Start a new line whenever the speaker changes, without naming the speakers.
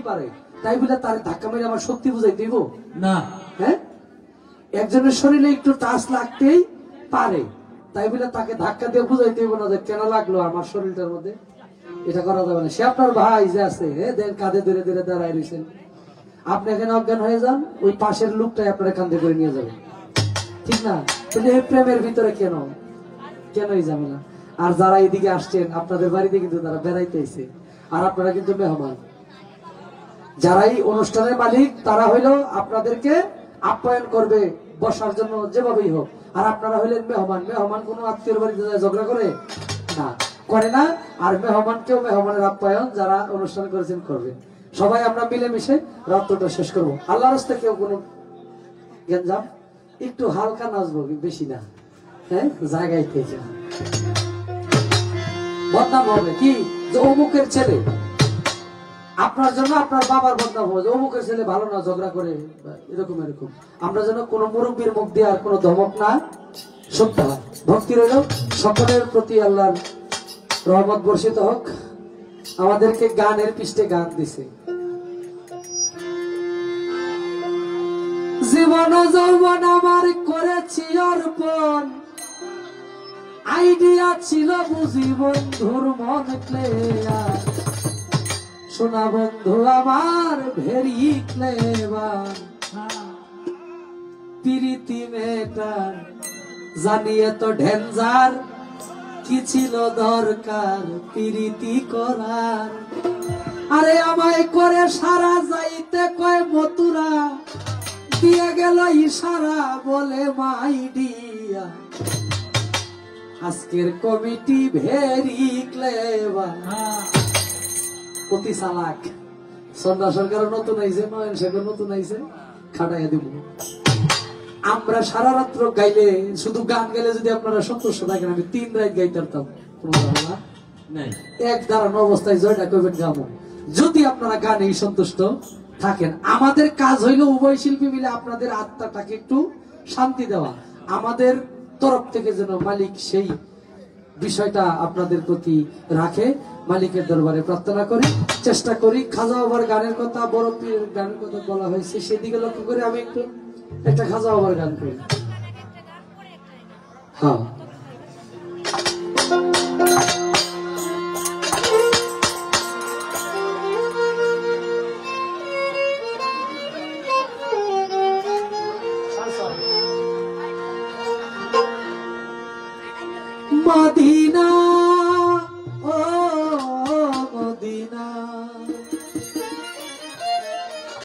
পারে, তাই বলে তার ধাক্কা মেরে আমার শক্তি বুঝাই দিব
না।
হ্যাঁ, একজনের শরীরে একটু টাচ লাগতেই পারে, তাই বলে তাকে ধাক্কা দিয়ে বুঝাইতে দিব না যে কেন লাগলো আমার শরীরটার মধ্যে। এটা করা যাবে না। সে আপনার ভাই যে আছে, দেন কাঁধে ধরে ধরে দাঁড়ায় রয়েছেন, আপনি এখানে অজ্ঞান হয়ে যান, ওই পাশের লোকটাই আপনার কাঁধে করে নিয়ে যাবে, ঠিক না? কিন্তু এই প্রেমের ভিতরে কেন এই ঝামেলা? আর যারা এদিকে আসছেন, আপনাদের বাড়িতে কিন্তু তারা বেড়াইতে এসে, আর আপনারা কিন্তু মেহমান। যারাই অনুষ্ঠানের মালিক তারা হইলো আপনাদেরকে আপ্যায়ন করবে বসার জন্য যেভাবেই হোক, আর আপনারা হইলেন মেহমান। মেহমান কোনো আত্মীয় বাড়িতে ঝগড়া করে না, করে না। আর মেহমানকেও মেহমানের আপ্যায়ন যারা অনুষ্ঠান করেছেন করবে। সবাই আমরা মিলেমিশে রাত্রটা শেষ করবো। আল্লাহর রাস্তায় কেউ কোনো গেঞ্জাম, একটু হালকা নাচবো, বেশি না। হ্যাঁ, জায়গায় পেয়েছে বদনাম হবে কি যে অমুকের ছেলে, আপনার জন্য আপনার বাবার বদনাম হবে, অমুকের ছেলে ভালো না, ঝগড়া করে, এরকম এরকম। আমরা যেন কোনো মুরব্বীর মুখ দিয়ে আর কোনো ধমক না শুনতে হয়। ভক্তি রইল সকলের প্রতি, আল্লাহর রহমত বর্ষিত হোক। আমাদেরকে গানের পৃষ্ঠে গান দিছে। জীবন যৌবন আমার করেছি অর্পণ, আইডিয়া ছিল বুঝি বন্ধুর মন ক্লেয়ার, শোনা বন্ধু আমার ভেরি ক্লেভার, প্রীতি মেটার জানিয়ে তো ডেঞ্জার, কি ছিল দরকার প্রীতি করার। আরে আমায় করে সারা যাইতে কয় মতুরা, দিয়ে গেল ইশারা বলে মাই ডিয়া। আজকের কমিটি ভেরি ক্লেভার, অতি চালাক। সন্ধ্যা সরকার নতুন আইছে, নয়ন শেখর নতুন আইছে, খাটাইয়া দিব। আমরা সারা রাত্র গাইলে, শুধু গান গাইলে যদি আপনারা সন্তুষ্ট থাকেন, আমি 3 রাত গাইতে পারতাম, কোনো ধারণা নাই। এক দাঁড়ানো অবস্থায় জয়টা করবেন গামো, যদি আপনারা গানেই সন্তুষ্ট থাকেন। আমাদের কাজ হইল উভয় শিল্পী মিলে আপনাদের আত্মাটাকে একটু শান্তি দেওয়া। আমাদের তরফ থেকে যেন মালিক সেই বিষয়টা আপনাদের প্রতি রাখে, মালিকের দরবারে প্রার্থনা করি, চেষ্টা করি। খাজা বাবার গানের কথা, বড় পীরের গানের কথা বলা হয়েছে, সেদিকে লক্ষ্য করে আমি একটু একটা খাজা বাবার গান করি। হ্যাঁ।